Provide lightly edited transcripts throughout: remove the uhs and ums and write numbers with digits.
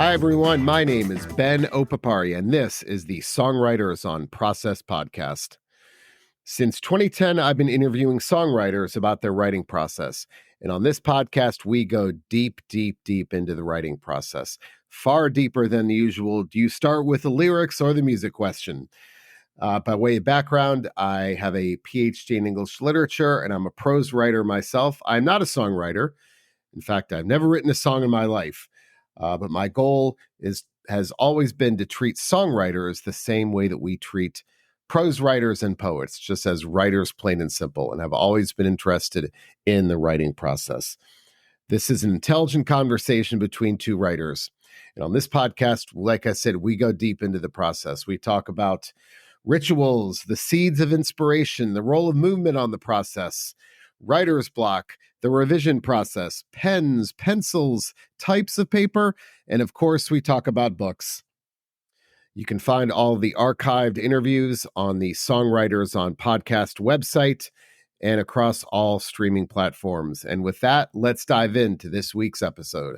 Hi, everyone. My name is Ben Opapari, and this is the Songwriters on Process podcast. Since 2010, I've been interviewing songwriters about their writing process. And on this podcast, we go deep, deep, deep into the writing process. Far deeper than the usual, do you start with the lyrics or the music question? By way of background, I have a PhD in English literature, and I'm a prose writer myself. I'm not a songwriter. In fact, I've never written a song in my life. But my goal has always been to treat songwriters the same way that we treat prose writers and poets, just as writers, plain and simple, and have always been interested in the writing process. This is an intelligent conversation between two writers. And on this podcast, like I said, we go deep into the process. We talk about rituals, the seeds of inspiration, the role of movement on the process, writer's block, the revision process, pens, pencils, types of paper, and of course, we talk about books. You can find all the archived interviews on the Songwriters on Podcast website and across all streaming platforms. And with that, let's dive into this week's episode.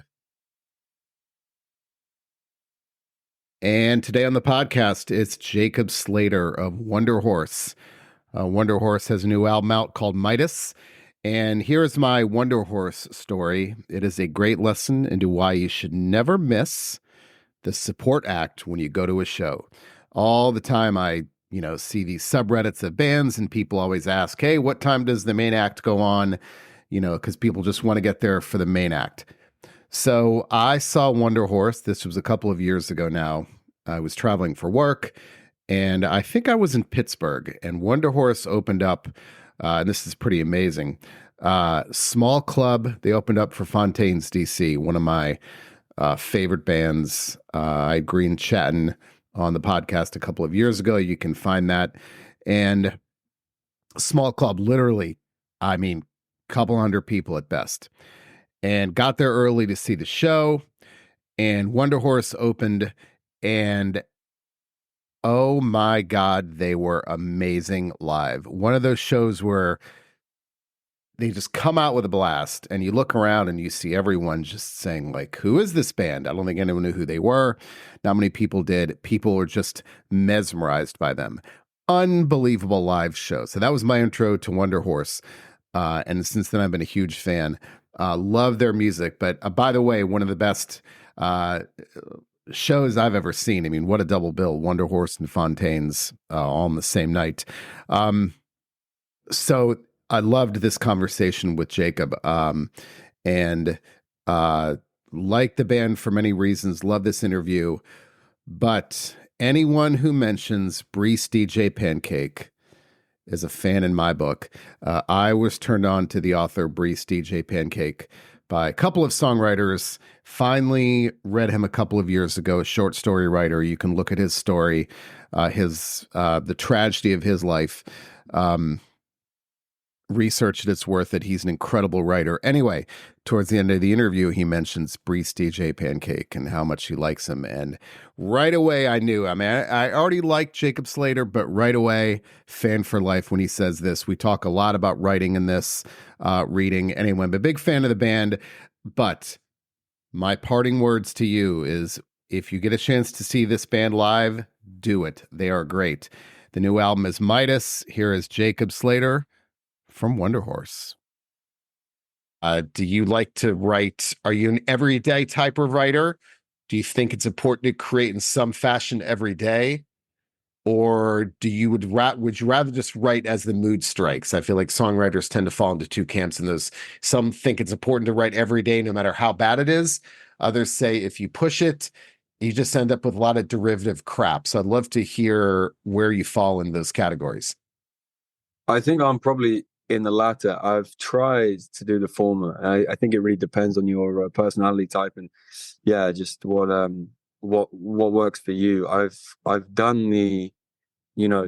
And today on the podcast, it's Jacob Slater of Wunderhorse. Wunderhorse has a new album out called Midas. And here's my Wunderhorse story. It is a great lesson into why you should never miss the support act when you go to a show. All the time I, see these subreddits of bands and people always ask, hey, what time does the main act go on? Because people just want to get there for the main act. So I saw Wunderhorse. This was a couple of years ago now. I was traveling for work, and I think I was in Pittsburgh, and Wunderhorse opened up. And this is pretty amazing. Small club. They opened up for Fontaines, DC, one of my favorite bands. I had Green chatting on the podcast a couple of years ago. You can find that. And small club, literally, couple hundred people at best. And got there early to see the show. And Wunderhorse opened, and oh my God, they were amazing live. One of those shows where they just come out with a blast, and you look around and you see everyone just saying, like, who is this band? I don't think anyone knew who they were. Not many people did. People were just mesmerized by them. Unbelievable live show. So that was my intro to Wunderhorse. And since then, I've been a huge fan. Love their music. But by the way, one of the best shows I've ever seen. What a double bill, Wunderhorse and Fontaines all on the same night. So I loved this conversation with Jacob, and like the band for many reasons, love this interview. But anyone who mentions Breece D'J Pancake is a fan in my book. I was turned on to the author Breece D'J Pancake by a couple of songwriters. Finally read him a couple of years ago, a short story writer. You can look at his story, the tragedy of his life. Research it's worth it. He's an incredible writer. Anyway, towards the end of the interview, he mentions Breece D'J Pancake and how much he likes him. And right away, I knew. I already liked Jacob Slater, but right away, fan for life when he says this. We talk a lot about writing in this, reading. Anyway, I'm a big fan of the band. But my parting words to you is, if you get a chance to see this band live, do it. They are great. The new album is Midas. Here is Jacob Slater from Wunderhorse. Do you like to write? Are you an everyday type of writer? Do you think it's important to create in some fashion every day? Or would you rather just write as the mood strikes? I feel like songwriters tend to fall into two camps in those. Some think it's important to write every day, no matter how bad it is. Others say if you push it, you just end up with a lot of derivative crap. So I'd love to hear where you fall in those categories. I think I'm probably in the latter. I've tried to do the former. I think it really depends on your personality type and just what works for you. I've done the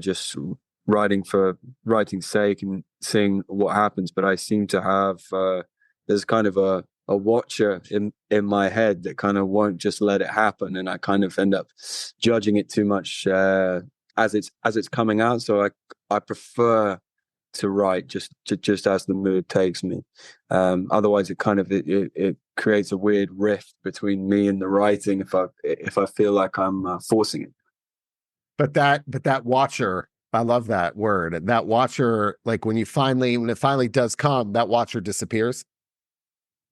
just writing for writing's sake and seeing what happens, but I seem to have there's kind of a watcher in my head that kind of won't just let it happen, and I kind of end up judging it too much as it's coming out. So I prefer to write just as the mood takes me. Otherwise, it creates a weird rift between me and the writing if I feel like I'm forcing it. But that watcher, I love that word. That watcher, like when it finally does come, that watcher disappears.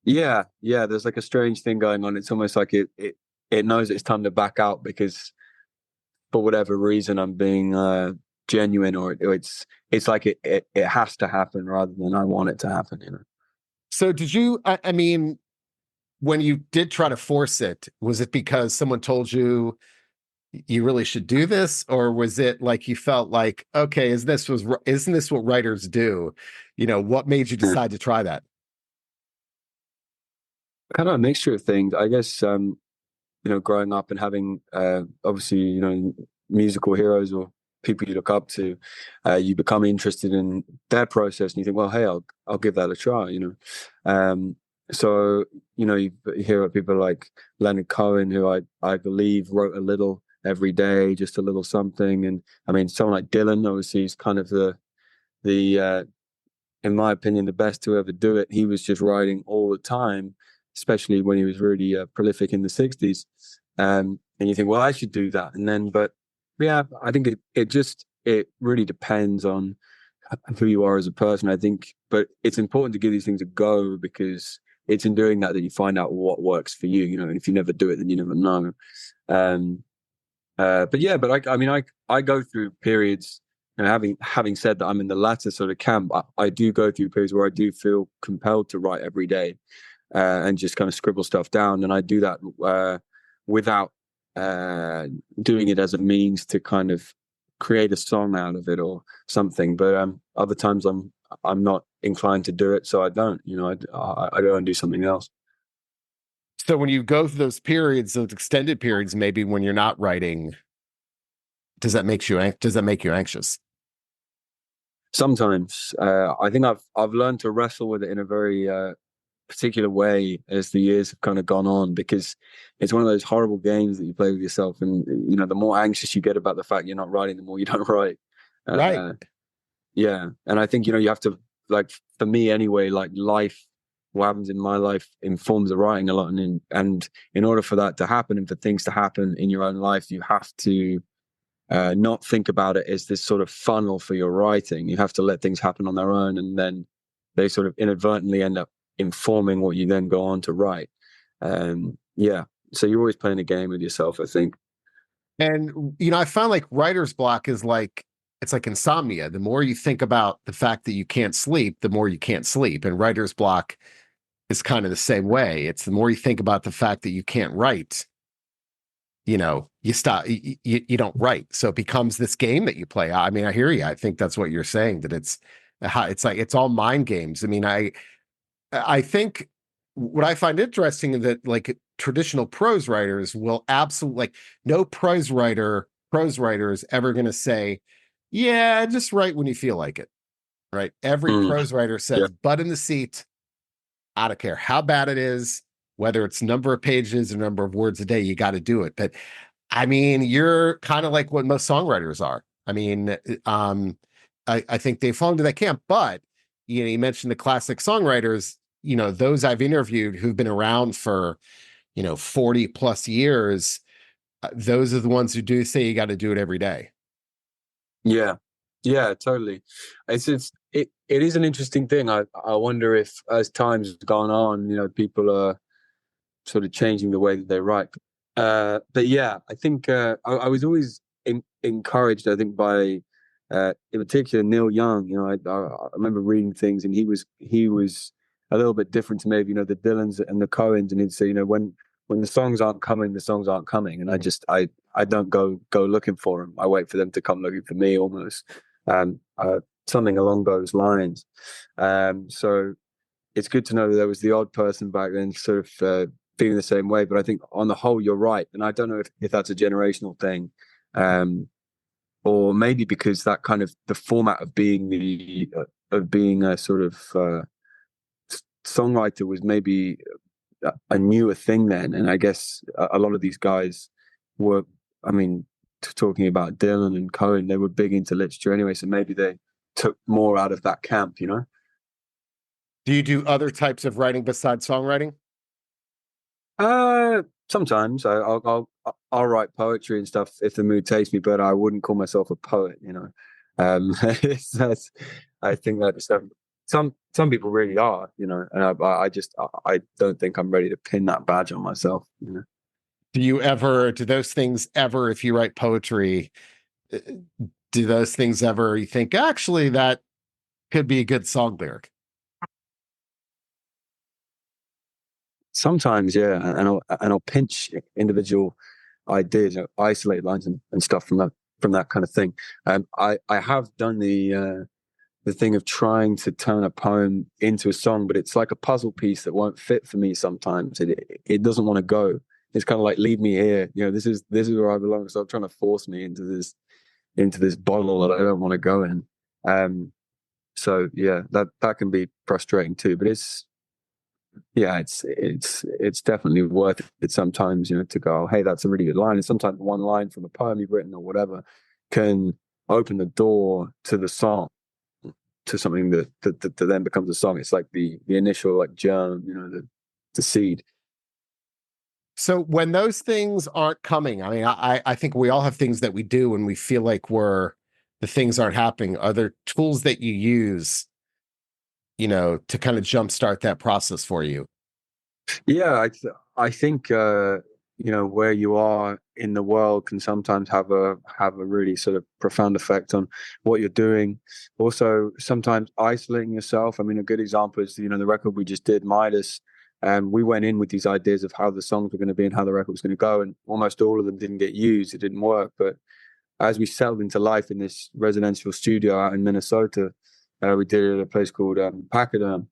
Yeah, yeah. There's like a strange thing going on. It's almost like it knows it's time to back out because for whatever reason I'm being genuine, or it's like it has to happen rather than I want it to happen. You know. So did you? I mean, when you did try to force it, was it because someone told you you really should do this, or was it like you felt like, okay, isn't this what writers do? What made you Yeah. decide to try that? Kind of a mixture of things, I guess. Growing up and having obviously, musical heroes or people you look up to, you become interested in their process and you think, well, hey, I'll give that a try, So, you hear about people like Leonard Cohen, who I believe wrote a little every day, just a little something. And I mean, someone like Dylan, obviously, is kind of the in my opinion, the best to ever do it. He was just writing all the time, especially when he was really prolific in the 60s. And you think, well, I should do that. But yeah, I think it really depends on who you are as a person, I think. But it's important to give these things a go because it's in doing that you find out what works for you, and if you never do it, then you never know. Um, but I go through periods, and having said that, I'm in the latter sort of camp. I do go through periods where I do feel compelled to write every day, and just kind of scribble stuff down, and I do that without doing it as a means to kind of create a song out of it or something. But other times I'm not inclined to do it, so I don't. I go and do something else. So when you go through those periods, those extended periods, maybe when you're not writing, does that make you anxious? Sometimes I think I've learned to wrestle with it in a very particular way as the years have kind of gone on, because it's one of those horrible games that you play with yourself, and the more anxious you get about the fact you're not writing, the more you don't write. Right. Yeah, and I think you have to, like, for me anyway, like life, what happens in my life informs the writing a lot, and in order for that to happen and for things to happen in your own life, you have to not think about it as this sort of funnel for your writing. You have to let things happen on their own, and then they sort of inadvertently end up informing what you then go on to write. Yeah, so you're always playing a game with yourself, I think. And I found like writer's block is like it's like insomnia. The more you think about the fact that you can't sleep, the more you can't sleep. And writer's block is kind of the same way. It's the more you think about the fact that you can't write, you stop, you don't write. So it becomes this game that you play. I mean, I hear you. I think that's what you're saying, that it's like it's all mind games. I mean, I think what I find interesting is that like traditional prose writers will absolutely, like, no prose writer is ever going to say, yeah, just write when you feel like it. Right. Every Mm, prose writer yeah, says, butt in the seat. I don't care how bad it is, whether it's number of pages or number of words a day, you got to do it. But I mean, you're kind of like what most songwriters are. I mean, I think they fall into that camp. But you mentioned the classic songwriters. Those I've interviewed who've been around for 40 plus years. Those are the ones who do say you got to do it every day. yeah, yeah, totally. It is an interesting thing. I wonder if as time's gone on, people are sort of changing the way that they write. But yeah, I think I was always encouraged, I think, by in particular Neil Young. I remember reading things, and he was a little bit different to maybe the Dylans and the Cohens, and he'd say, when the songs aren't coming, the songs aren't coming, and I don't go looking for them. I wait for them to come looking for me, almost. Something along those lines. So it's good to know that there was the odd person back then, sort of feeling the same way. But I think on the whole, you're right, and I don't know if that's a generational thing, or maybe because that kind of the format of being a sort of songwriter was maybe a newer thing then, and I guess a lot of these guys I mean, talking about Dylan and Cohen, they were big into literature anyway, so maybe they took more out of that camp, Do you do other types of writing besides songwriting? Sometimes I'll write poetry and stuff if the mood takes me, but I wouldn't call myself a poet. That's, I think that some people really are, and I don't think I'm ready to pin that badge on myself. Do those things ever, if you write poetry, uh, do those things ever, you think, actually, that could be a good song lyric? Sometimes, yeah, and I'll pinch individual ideas, isolate lines and stuff from that kind of thing. I have done the thing of trying to turn a poem into a song, but it's like a puzzle piece that won't fit for me sometimes. It doesn't want to go. It's kind of like, leave me here. This is where I belong. So I'm trying to force me into this bottle that I don't want to go in. So yeah, that can be frustrating too. But it's definitely worth it sometimes, to go, hey, that's a really good line. And sometimes one line from a poem you've written or whatever can open the door to the song, to something that then becomes a song. It's like the initial like germ, the seed. So when those things aren't coming, I mean, I think we all have things that we do when we feel like the things aren't happening. Are there tools that you use, to kind of jumpstart that process for you? Yeah, I think where you are in the world can sometimes have a really sort of profound effect on what you're doing. Also, sometimes isolating yourself. I mean, a good example is the record we just did, Midas. And we went in with these ideas of how the songs were going to be and how the record was going to go, and almost all of them didn't get used. It didn't work. But as we settled into life in this residential studio out in Minnesota, we did it at a place called Pachyderm.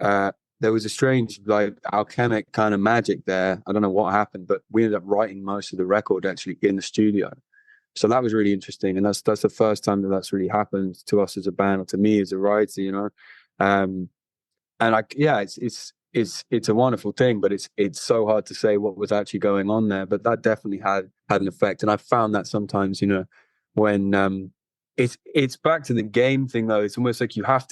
Uh, there was a strange, like, alchemic kind of magic there. I don't know what happened, but we ended up writing most of the record actually in the studio. So that was really interesting, and that's the first time that's really happened to us as a band, or to me as a writer. Um, and yeah, it's a wonderful thing, but it's so hard to say what was actually going on there. But that definitely had an effect, and I found that sometimes, when it's back to the game thing though. It's almost like you have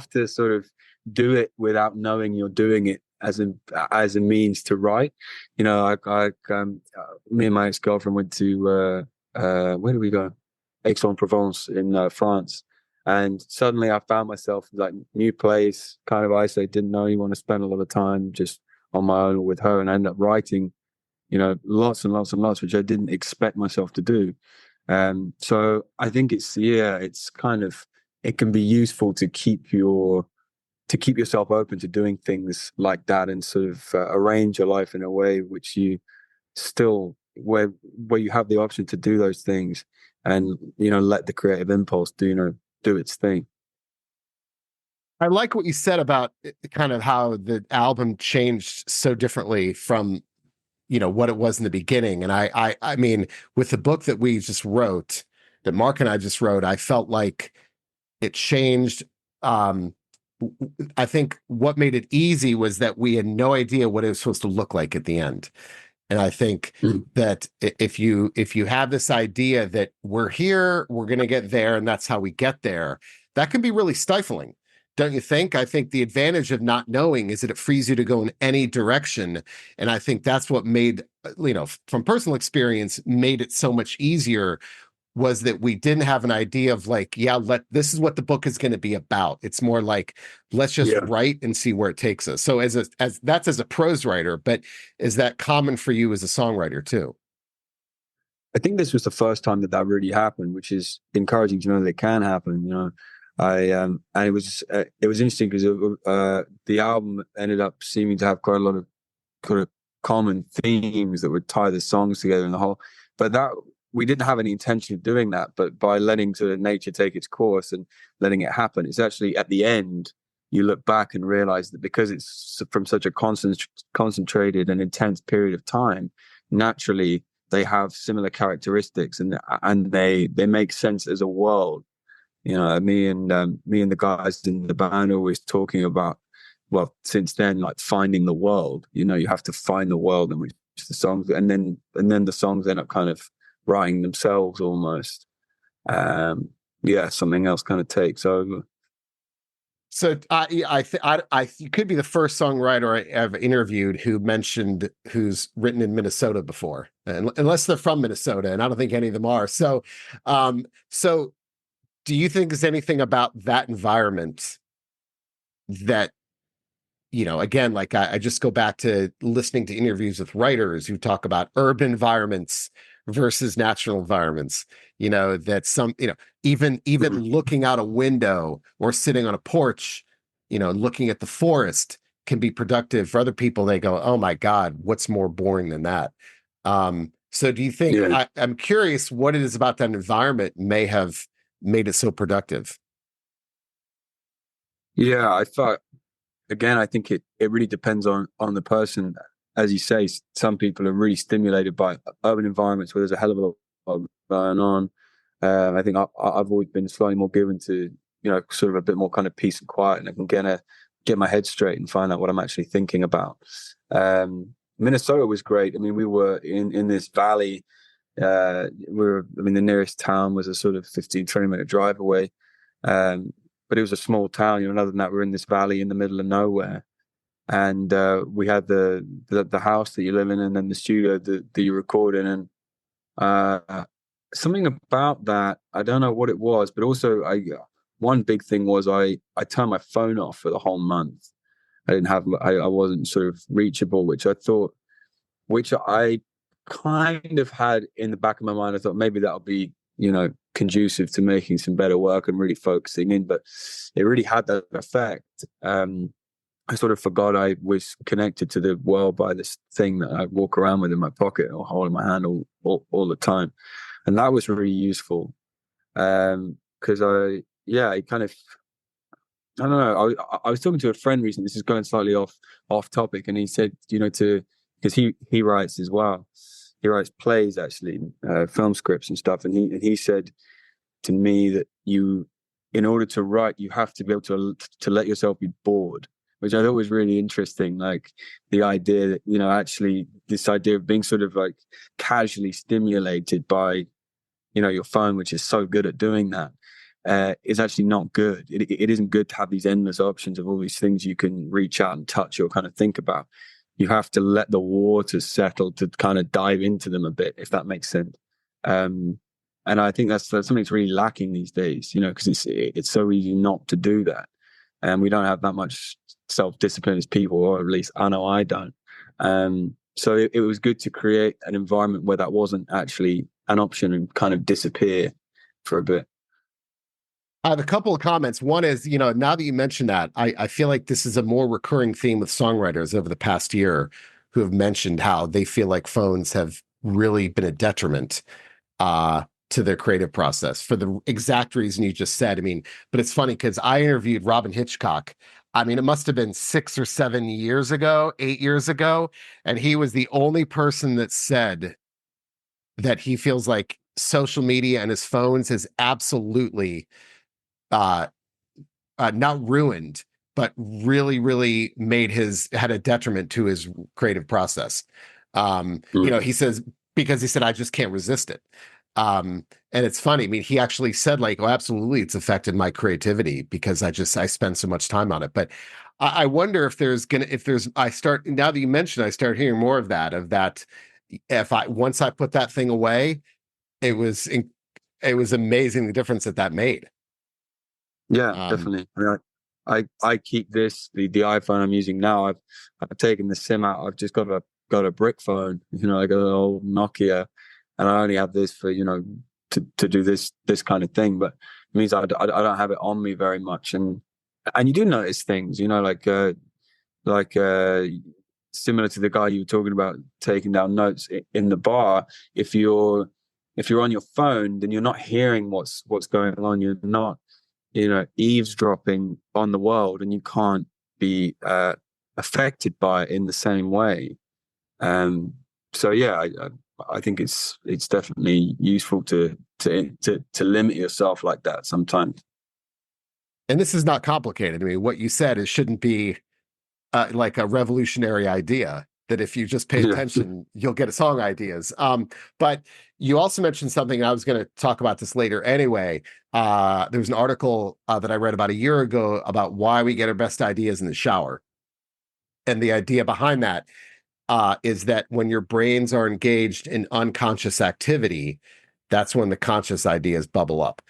to sort of do it without knowing you're doing it as a means to write. Me and my ex-girlfriend went to where did we go? Aix-en-Provence in France. And suddenly I found myself like new place, kind of isolated, didn't know you want to spend a lot of time just on my own or with her, and I ended up writing, lots and lots and lots, which I didn't expect myself to do. So I think it's kind of, it can be useful to keep yourself open to doing things like that, and sort of arrange your life in a way which you still, where you have the option to do those things, and let the creative impulse do its thing. I like what you said about kind of how the album changed so differently from what it was in the beginning. And I mean, with the book that we just wrote, that Mark and I just wrote, I felt like it changed. um I think what made it easy was that we had no idea what it was supposed to look like at the end. And I think that if you have this idea that we're here, we're going to get there, and that's how we get there, that can be really stifling, don't you think? I think the advantage of not knowing is that it frees you to go in any direction. And I think that's what made, from personal experience, made it so much easier, was that we didn't have an idea of like, yeah, this is what the book is going to be about. It's more like, let's just Yeah. write and see where it takes us. So as a prose writer, but is that common for you as a songwriter too? I think this was the first time that really happened, which is encouraging to know that it can happen. And it was interesting because the album ended up seeming to have quite a lot of kind of common themes that would tie the songs together in the whole. But that, we didn't have any intention of doing that. But by letting sort of nature take its course and letting it happen, it's actually at the end you look back and realize that because it's from such a concentrated and intense period of time, naturally they have similar characteristics, and they make sense as a world. Me and the guys in the band are always talking about, well, since then, like finding the world. You have to find the world in which the songs, and then the songs end up kind of writing themselves almost. yeah, something else kind of takes over. So you could be the first songwriter I've interviewed who mentioned who's written in Minnesota before, and, unless they're from Minnesota, and I don't think any of them are. So do you think there's anything about that environment that, again, like I just go back to listening to interviews with writers who talk about urban environments versus natural environments, that some, even Mhm. looking out a window or sitting on a porch, looking at the forest can be productive. For other people, they go, oh my God, what's more boring than that? So do you think, Yeah, I'm curious what it is about that environment may have made it so productive? yeah. I thought again, I think it really depends on the person. As you say, some people are really stimulated by urban environments where there's a hell of a lot going on. I think I've always been slightly more given to sort of a bit more kind of peace and quiet, and I can get my head straight and find out what I'm actually thinking about. Minnesota was great. I mean, we were in this valley. I mean, the nearest town was a sort of 15-20 minute drive away. Um, but it was a small town. Other than that, we're in this valley in the middle of nowhere, and we had the house that you live in, and then the studio that you record in, and something about that. I don't know what it was, but also one big thing was I turned my phone off for the whole month. I wasn't sort of reachable, which I kind of had in the back of my mind. I thought maybe that'll be, conducive to making some better work and really focusing in, but it really had that effect. I sort of forgot I was connected to the world by this thing that I walk around with in my pocket or hold in my hand all the time. And that was really useful. Because I kind of, I don't know. I was talking to a friend recently. This is going slightly off topic, and he said, because he writes as well. He writes plays actually, film scripts and stuff. And he said to me that in order to write, you have to be able to let yourself be bored, which I thought was really interesting. Like the idea that actually this idea of being sort of like casually stimulated by your phone, which is so good at doing that, is actually not good. It isn't good to have these endless options of all these things you can reach out and touch or kind of think about. You have to let the waters settle to kind of dive into them a bit, if that makes sense. Um, and I think that's something that's really lacking these days, because it's so easy not to do that, and we don't have that much self-discipline as people, or at least I know I don't. So it was good to create an environment where that wasn't actually an option and kind of disappear for a bit. I have a couple of comments. One is, now that you mention that, I feel like this is a more recurring theme with songwriters over the past year who have mentioned how they feel like phones have really been a detriment to their creative process for the exact reason you just said. I mean, but it's funny because I interviewed Robin Hitchcock. I mean, it must have been 6 or 7 years ago, 8 years ago, and he was the only person that said that he feels like social media and his phones has absolutely uh, not ruined, but really, really had a detriment to his creative process. Mm. He says, because he said, I just can't resist it. And it's funny. I mean, he actually said, like, oh, absolutely, it's affected my creativity because I spend so much time on it. But I wonder now that you mentioned, I start hearing more of that. If once I put that thing away, it was, it was amazing the difference that made. Yeah, Um, definitely. I mean, I keep the iPhone I'm using now. I've taken the SIM out. I've just got a brick phone, like an old Nokia, and I only have this for to do this kind of thing. But it means I don't have it on me very much, and you do notice things, like similar to the guy you were talking about taking down notes in the bar. If you're on your phone, then you're not hearing what's going on. You're not eavesdropping on the world, and you can't be affected by it in the same way. Um, so yeah, I think it's definitely useful to limit yourself like that sometimes. and this is not complicated. I mean, what you said shouldn't be like a revolutionary idea. that if you just pay Yeah. attention, you'll get song ideas. But you also mentioned something, and I was going to talk about this later anyway. There was an article that I read about a year ago about why we get our best ideas in the shower. And the idea behind that is that when your brains are engaged in unconscious activity, that's when the conscious ideas bubble up.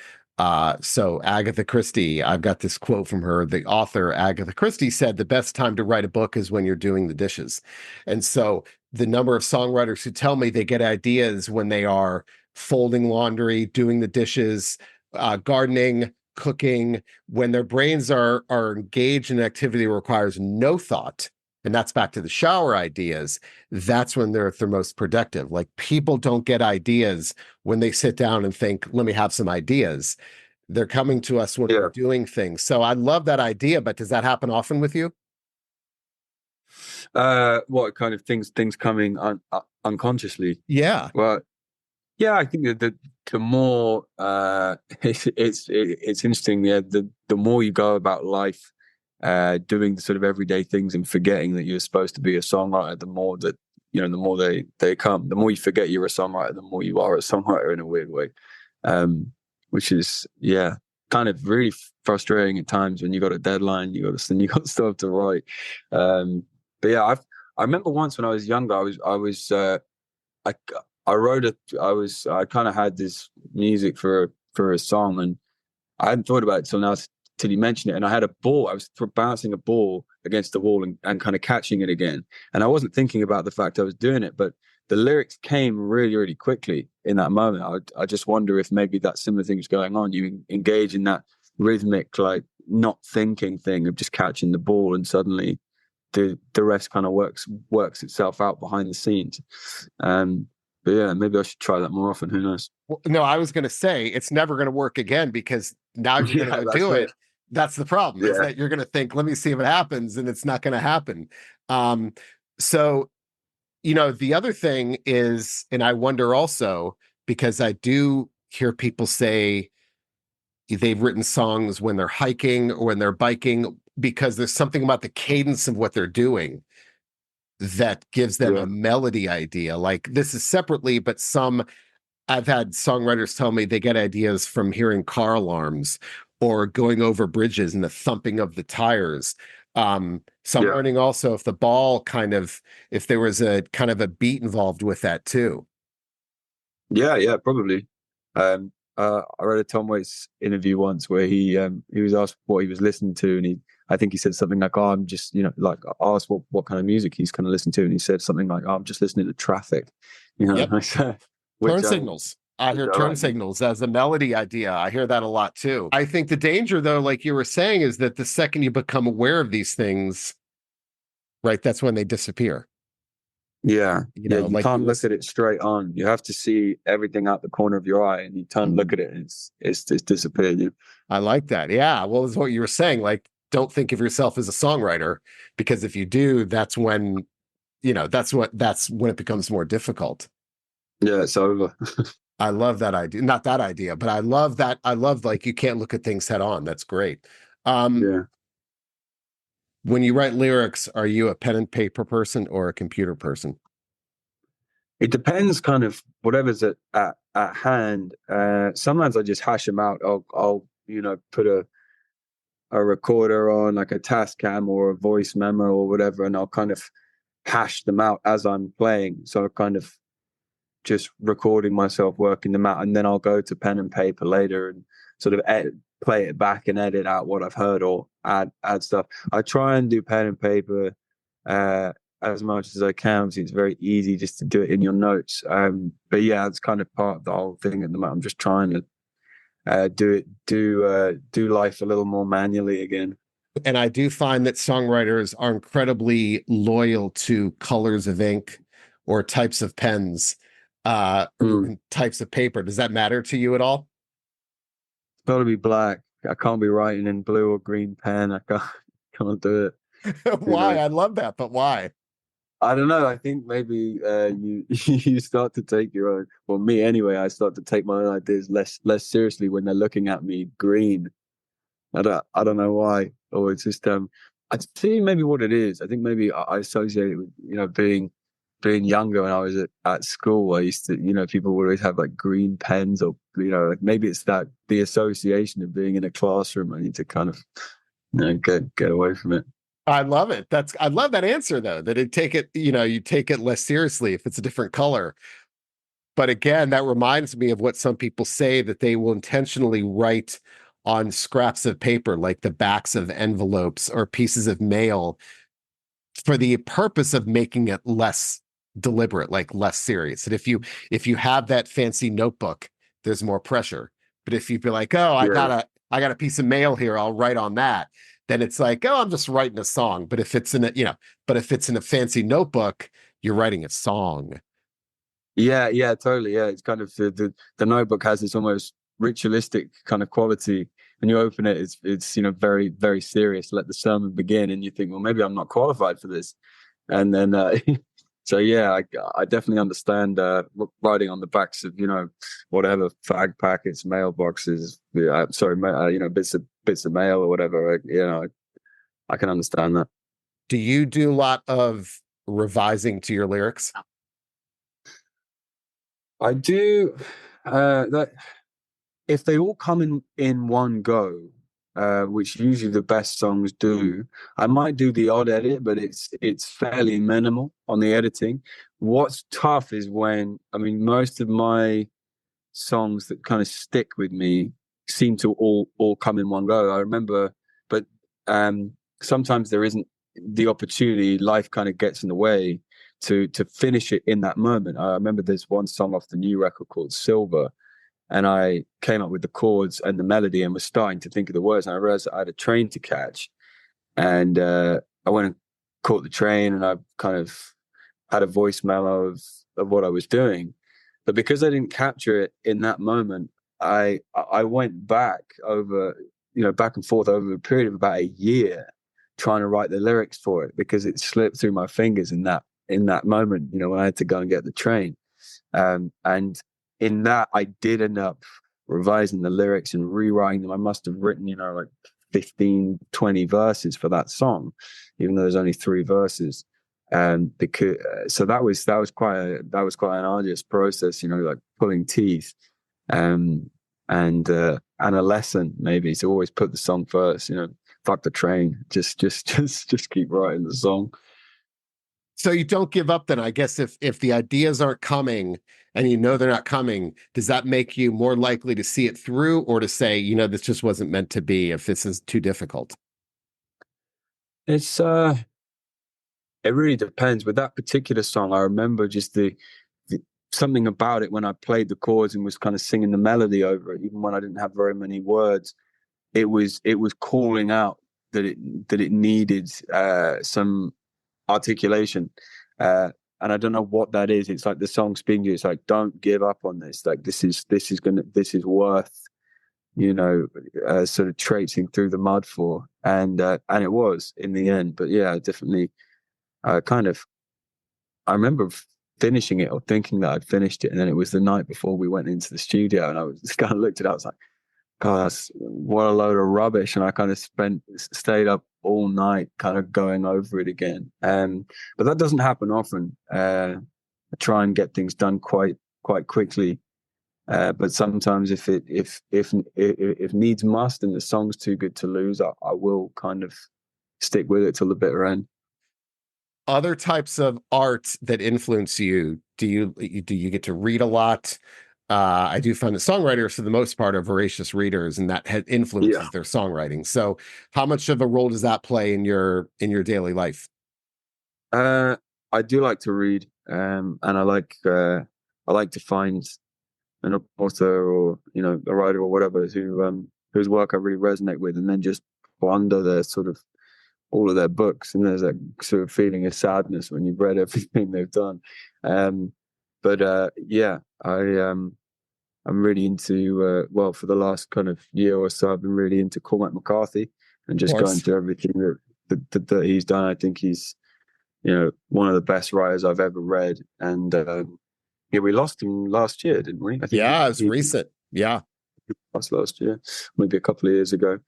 So Agatha Christie, I've got this quote from her, the author Agatha Christie said, the best time to write a book is when you're doing the dishes. And so the number of songwriters who tell me they get ideas when they are folding laundry, doing the dishes, gardening, cooking, when their brains are engaged in activity that requires no thought, and that's back to the shower ideas, that's when they're at their most productive. Like, people don't get ideas when they sit down and think, let me have some ideas. They're coming to us when we're Yeah. doing things. So I love that idea, but does that happen often with you? What kind of things coming unconsciously? Yeah. Well, yeah, I think that the more it's interesting. Yeah, the more you go about life, doing the sort of everyday things and forgetting that you're supposed to be a songwriter, the more that the more they come. The more you forget you're a songwriter, the more you are a songwriter in a weird way, which is kind of really frustrating at times when you got a deadline, you got stuff to write. But yeah, I remember once when I was younger, I I wrote I kind of had this music for a song, and I hadn't thought about it till now, till you mentioned it. And I had a ball. I was bouncing a ball against the wall and kind of catching it again. And I wasn't thinking about the fact I was doing it, but the lyrics came really, really quickly in that moment. I just wonder if maybe that similar thing is going on. You engage in that rhythmic, like, not thinking thing of just catching the ball, and suddenly the rest kind of works itself out behind the scenes. But yeah, maybe I should try that more often. Who knows? Well, no, I was going to say it's never going to work again, because now you're going to Yeah, go that's do it. it. That's the problem, is Yeah, that you're going to think, let me see if it happens, and it's not going to happen. Um, so, the other thing is, and I wonder also, because I do hear people say they've written songs when they're hiking or when they're biking, because there's something about the cadence of what they're doing that gives them a yeah, melody idea. Like, this is separately, but I've had songwriters tell me they get ideas from hearing car alarms or going over bridges and the thumping of the tires. So I'm yeah, learning also if there was a kind of a beat involved with that too. yeah, probably. I read a Tom Waits interview once where he was asked what he was listening to, and I think he said something like, "Oh, I'm just like," I asked what kind of music he's kind of listening to, and he said something like, "Oh, I'm just listening to traffic," Yep. which Turn signals. I which hear I turn like. signals as a melody idea. I hear that a lot too. I think the danger, though, like you were saying, is that the second you become aware of these things, right, that's when they disappear. Yeah, yeah. You Like you can't look listen. at it straight on. You have to see everything out the corner of your eye, and you turn look at it, and it's disappeared. Yeah. I like that. Yeah. Well, it's what you were saying. Like, don't think of yourself as a songwriter, because if you do, that's when it becomes more difficult. Yeah, it's over. I love that idea. Not that idea, but I love that. I love, like, you can't look at things head on. That's great. Um, Yeah. when you write lyrics, are you a pen and paper person or a computer person? It depends, kind of whatever's at hand. Sometimes I just hash them out. I'll put a recorder on, like a Tascam or a voice memo or whatever, and I'll kind of hash them out as I'm playing. So I kind of just recording myself working them out, and then I'll go to pen and paper later and sort of play it back and edit out what I've heard or add stuff. I try and do pen and paper uh, as much as I can. So it's very easy just to do it in your notes. But yeah, it's kind of part of the whole thing at the moment. I'm just trying to do life a little more manually again. And I do find that songwriters are incredibly loyal to colors of ink or types of pens, or Mm. even types of paper. Does that matter to you at all? It's got to be black. I can't be writing in blue or green pen. I can't do it. You Why? know. I love that, but why? I don't know. I think maybe you you start to take your own. Well, me anyway. I start to take my own ideas less seriously when they're looking at me green. I don't know why. Or it's just I see maybe what it is. I think maybe I associate it with, being younger when I was at school. I used to, people would always have like green pens, or, like maybe it's that the association of being in a classroom. I need to kind of, get away from it. I love it. I love that answer though, that you take it less seriously if it's a different color. But again, that reminds me of what some people say, that they will intentionally write on scraps of paper, like the backs of envelopes or pieces of mail, for the purpose of making it less deliberate, like less serious. And if you have that fancy notebook, there's more pressure. But if you be like, oh, Yeah. I got a piece of mail here, I'll write on that. Then it's like, oh, I'm just writing a song. But if it's in but if it's in a fancy notebook, you're writing a song. Yeah, yeah, totally. Yeah, it's kind of the notebook has this almost ritualistic kind of quality. When you open it, it's very very serious. Let the sermon begin, and you think, well, maybe I'm not qualified for this. And then, so yeah, I definitely understand writing on the backs of whatever fag packets, mailboxes. Yeah, sorry, bits of mail or whatever. I can understand that. Do you do a lot of revising to your lyrics? I do. That if they all come in one go, which usually the best songs do, I might do the odd edit, but it's fairly minimal on the editing. What's tough is when, I mean, most of my songs that kind of stick with me seem to all come in one go. I remember, but sometimes there isn't the opportunity. Life kind of gets in the way to finish it in that moment. I remember there's one song off the new record called Silver, and I came up with the chords and the melody and was starting to think of the words. And I realized I had a train to catch. And I went and caught the train, and I kind of had a voice memo of what I was doing. But because I didn't capture it in that moment, I went back back and forth over a period of about a year trying to write the lyrics for it, because it slipped through my fingers in that moment, when I had to go and get the train. And in that, I did end up revising the lyrics and rewriting them. I must have written, like 15, 20 verses for that song, even though there's only 3 verses. Because so that was quite an arduous process, like pulling teeth, and a lesson maybe to always put the song first. Fuck the train, just keep writing the song. So you don't give up then. I guess if the ideas aren't coming and they're not coming, does that make you more likely to see it through, or to say, this just wasn't meant to be if this is too difficult? It's it really depends. With that particular song, I remember just the something about it when I played the chords and was kind of singing the melody over it, even when I didn't have very many words. It was calling out that it needed some articulation. And I don't know what that is. It's like the song speaking to you. It's like, don't give up on this. Like this is worth, sort of traipsing through the mud for. And it was in the end. But yeah, definitely kind of, I remember finishing it or thinking that I'd finished it. And then it was the night before we went into the studio, and I was just kind of looked at it. I was like, God, what a load of rubbish. And I kind of stayed up all night kind of going over it again. But that doesn't happen often. I try and get things done quite quickly. But sometimes if needs must and the song's too good to lose, I will kind of stick with it till the bitter end. Other types of art that influence you, do you get to read a lot? I do find that songwriters, for the most part, are voracious readers, and that Yeah. influences their songwriting. So, how much of a role does that play in your daily life? I do like to read, and I like to find an author or a writer or whatever whose work I really resonate with, and then just plunder their sort of all of their books. And there's that sort of feeling of sadness when you've read everything they've done. But yeah, I'm really into for the last kind of year or so, I've been really into Cormac McCarthy and Of just going course. through everything that he's done. I think he's one of the best writers I've ever read. And yeah, we lost him last year, didn't we? I think Yeah, it's he recent. Yeah. lost last year, maybe a couple of years ago.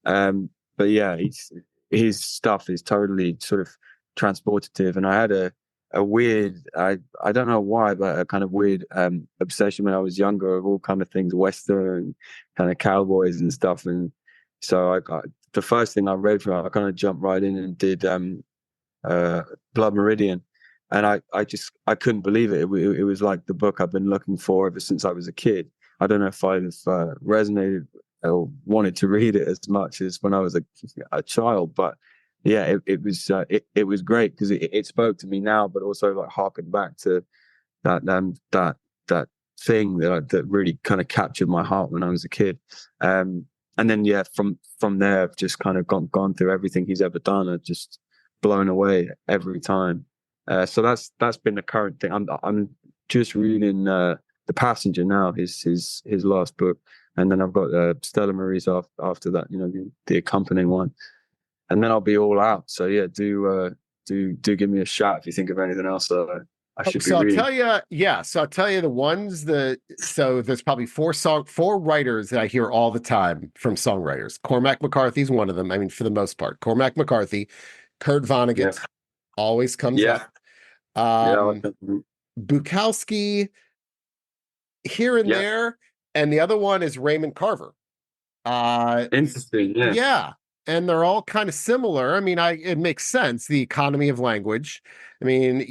But yeah, his stuff is totally sort of transportative. And I had a weird, I don't know why, but a kind of weird obsession when I was younger of all kind of things, Western, kind of cowboys and stuff. And so I got the first thing I read from, I kind of jumped right in and did Blood Meridian. And I couldn't believe it. It was like the book I've been looking for ever since I was a kid. I don't know if I'd have resonated or wanted to read it as much as when I was a child, but yeah, it was great because it spoke to me now, but also like harkened back to that thing that really kind of captured my heart when I was a kid. And then yeah, from there, I've just kind of gone through everything he's ever done. I've just blown away every time. So that's been the current thing. I'm just reading The Passenger now, his last book, and then I've got Stella Marie's after that. You know, the accompanying one, and then I'll be all out. So yeah, do give me a shout if you think of anything else that I should be So I'll reading. tell you, yeah. So I'll tell you the ones that. So there's probably four writers that I hear all the time from songwriters. Cormac McCarthy's one of them. I mean, for the most part, Cormac McCarthy, Kurt Yeah, Vonnegut always comes yeah, up. yeah, Bukowski here and yeah. there, and the other one is Raymond Carver. Uh, Interesting. Yeah, yeah, and they're all kind of similar. I mean, it makes sense, the economy of language. I mean,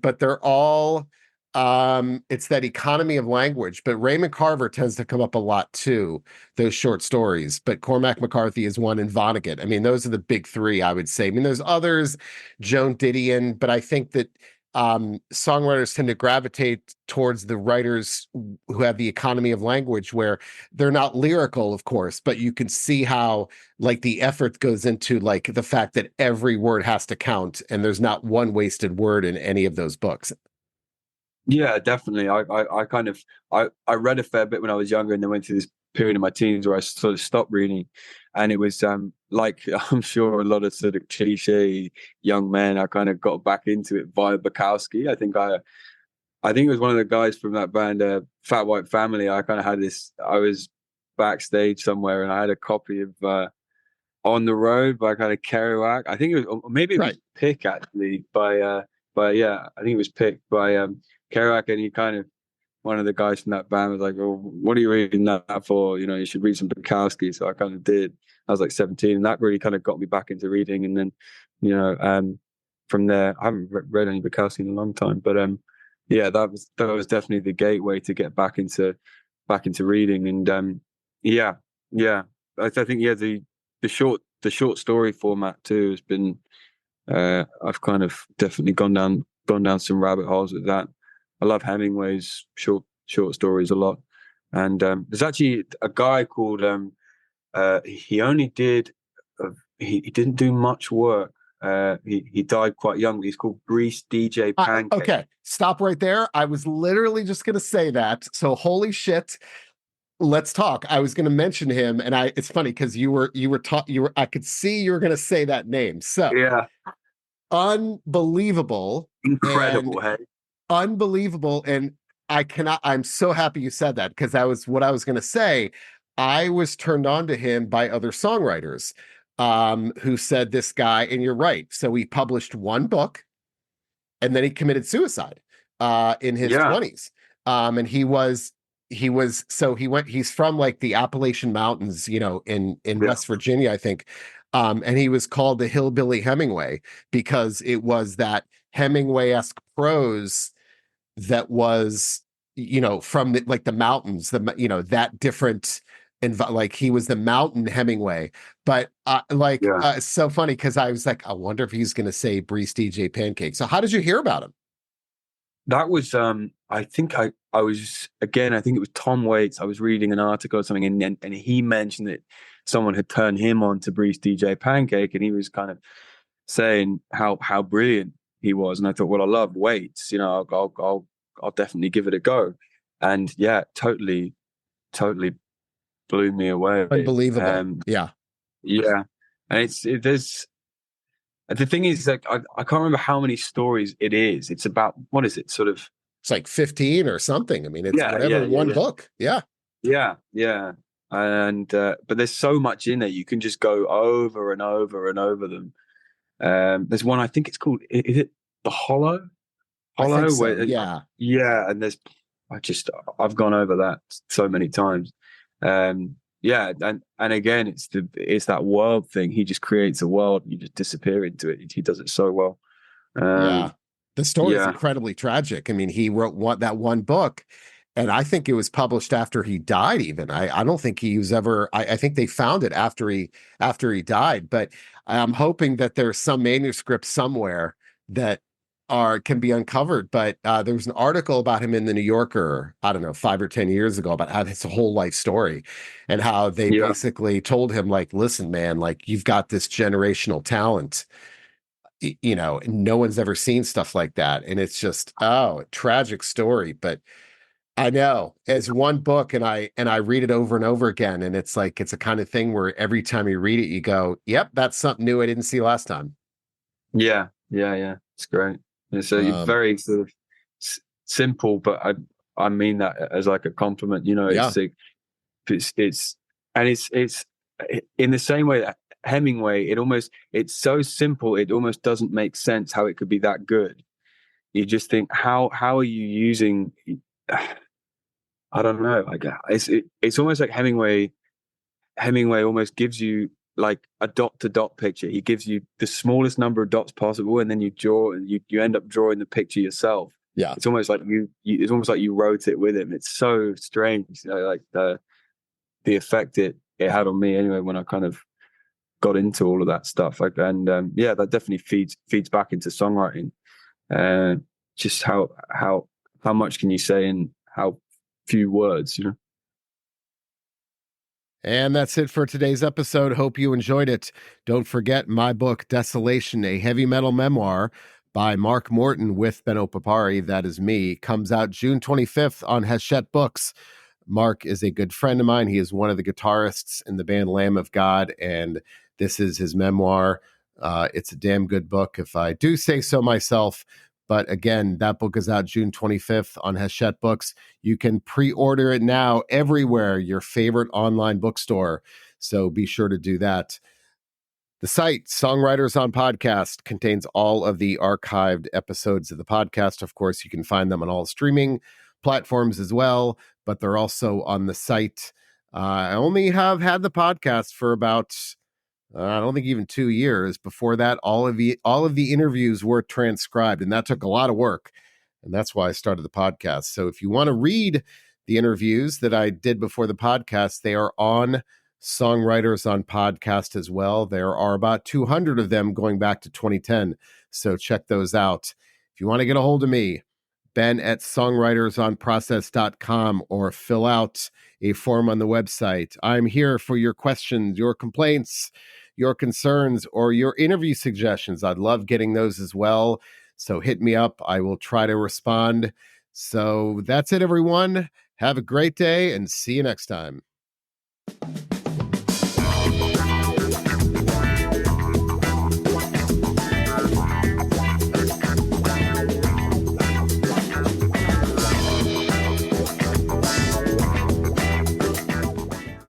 but they're all it's that economy of language. But Raymond Carver tends to come up a lot too, those short stories. But Cormac McCarthy is one, and Vonnegut. I mean, those are the big three, I would say. I mean, there's others, Joan Didion, but I think that songwriters tend to gravitate towards the writers who have the economy of language, where they're not lyrical, of course, but you can see how like the effort goes into like the fact that every word has to count and there's not one wasted word in any of those books. yeah, definitely. I kind of I read a fair bit when I was younger, and then went through this period in my teens where I sort of stopped reading, and it was like I'm sure a lot of sort of cliche young men, I kind of got back into it via Bukowski. I think it was one of the guys from that band, Fat White Family. I kind of had this. I was backstage somewhere, and I had a copy of On the Road by kind of Kerouac. I think it was, or maybe it was Right. Pick actually by yeah, I think it was picked by Kerouac, and he kind of one of the guys from that band was like, "Oh, what are you reading that for? You know, you should read some Bukowski." So I kind of did. I was like 17, and that really kind of got me back into reading. And then, you know, from there, I haven't read any Bukowski in a long time, but yeah, that was definitely the gateway to get back into reading. And yeah, yeah, I think yeah the short story format too has been I've kind of definitely gone down some rabbit holes with that. I love Hemingway's short stories a lot, and there's actually a guy called he only did he didn't do much work. He died quite young. He's called Breece D'J Pancake. Okay, stop right there. I was literally just going to say that. So holy shit. Let's talk. I was going to mention him, and it's funny because I could see you were going to say that name. So Yeah, unbelievable and incredible. Hey, unbelievable. And I'm so happy you said that, because that was what I was going to say. I was turned on to him by other songwriters who said this guy, and you're right. So he published one book and then he committed suicide in his yeah, 20s. And he's from like the Appalachian Mountains, in yeah, West Virginia, I think. And he was called the Hillbilly Hemingway because it was that Hemingway-esque prose that was, from like the mountains, that different. And like he was the mountain Hemingway, but yeah. it's so funny because I was like, I wonder if he's going to say Breece D'J Pancake. So how did you hear about him? That was I think I was again, I think it was Tom Waits. I was reading an article or something, and he mentioned that someone had turned him on to Breece D'J Pancake, and he was kind of saying how brilliant he was. And I thought, well, I love Waits, I'll definitely give it a go. And yeah, totally blew me away. Unbelievable. Yeah. Yeah. And there's the thing is, like, I can't remember how many stories it is. It's about, what is it, sort of? It's like 15 or something. I mean, it's Yeah, whatever, yeah, yeah, one yeah, book. Yeah. yeah, yeah. and but there's so much in there. You can just go over and over and over them. There's one, I think it's called, is it The Hollow? I think Hollow, so. where Yeah. yeah, and I've gone over that so many times. Yeah, and again, it's that world thing. He just creates a world, you just disappear into it. He does it so well. Yeah. Um, The story is yeah, incredibly tragic. I mean, he wrote that one book, and I think it was published after he died, even. I don't think he was ever, I think they found it after he died. But I'm hoping that there's some manuscript somewhere that can be uncovered. But there was an article about him in the New Yorker, I don't know, 5 or 10 years ago, about how his whole life story and how they yeah, basically told him, like, listen, man, like, you've got this generational talent, no one's ever seen stuff like that. And it's just, a tragic story. But I know, as one book, and I read it over and over again, and it's like, it's a kind of thing where every time you read it, you go, yep, that's something new I didn't see last time. yeah. It's great. It's a Um, very sort of simple, but I mean that as like a compliment. yeah, It's and it's in the same way that Hemingway, it's so simple, it almost doesn't make sense how it could be that good. You just think, how are you using, I don't know, like it's almost like Hemingway almost gives you like a dot to dot picture. He gives you the smallest number of dots possible, and then you end up drawing the picture yourself. yeah. It's almost like it's almost like you wrote it with him. It's so strange, like the effect it had on me anyway when I kind of got into all of that stuff. Like, and yeah, that definitely feeds back into songwriting. Uh, just how much can you say in how few words? And that's it for today's episode. Hope you enjoyed it. Don't forget my book, Desolation, a heavy metal memoir by Mark Morton with Benno Papari, that is me, comes out June 25th on Hachette Books. Mark is a good friend of mine. He is one of the guitarists in the band Lamb of God, and this is his memoir. It's a damn good book, if I do say so myself. But again, that book is out June 25th on Hachette Books. You can pre-order it now everywhere, your favorite online bookstore. So be sure to do that. The site, Songwriters on Podcast, contains all of the archived episodes of the podcast. Of course, you can find them on all streaming platforms as well, but they're also on the site. I only have had the podcast for about, I don't think even 2 years. Before that, all of the interviews were transcribed, and that took a lot of work. And that's why I started the podcast. So if you want to read the interviews that I did before the podcast, they are on Songwriters on Podcast as well. There are about 200 of them going back to 2010. So check those out. If you want to get a hold of me, Ben at songwritersonprocess.com, or fill out a form on the website. I'm here for your questions, your complaints, your concerns, or your interview suggestions. I'd love getting those as well. So hit me up. I will try to respond. So that's it, everyone. Have a great day and see you next time.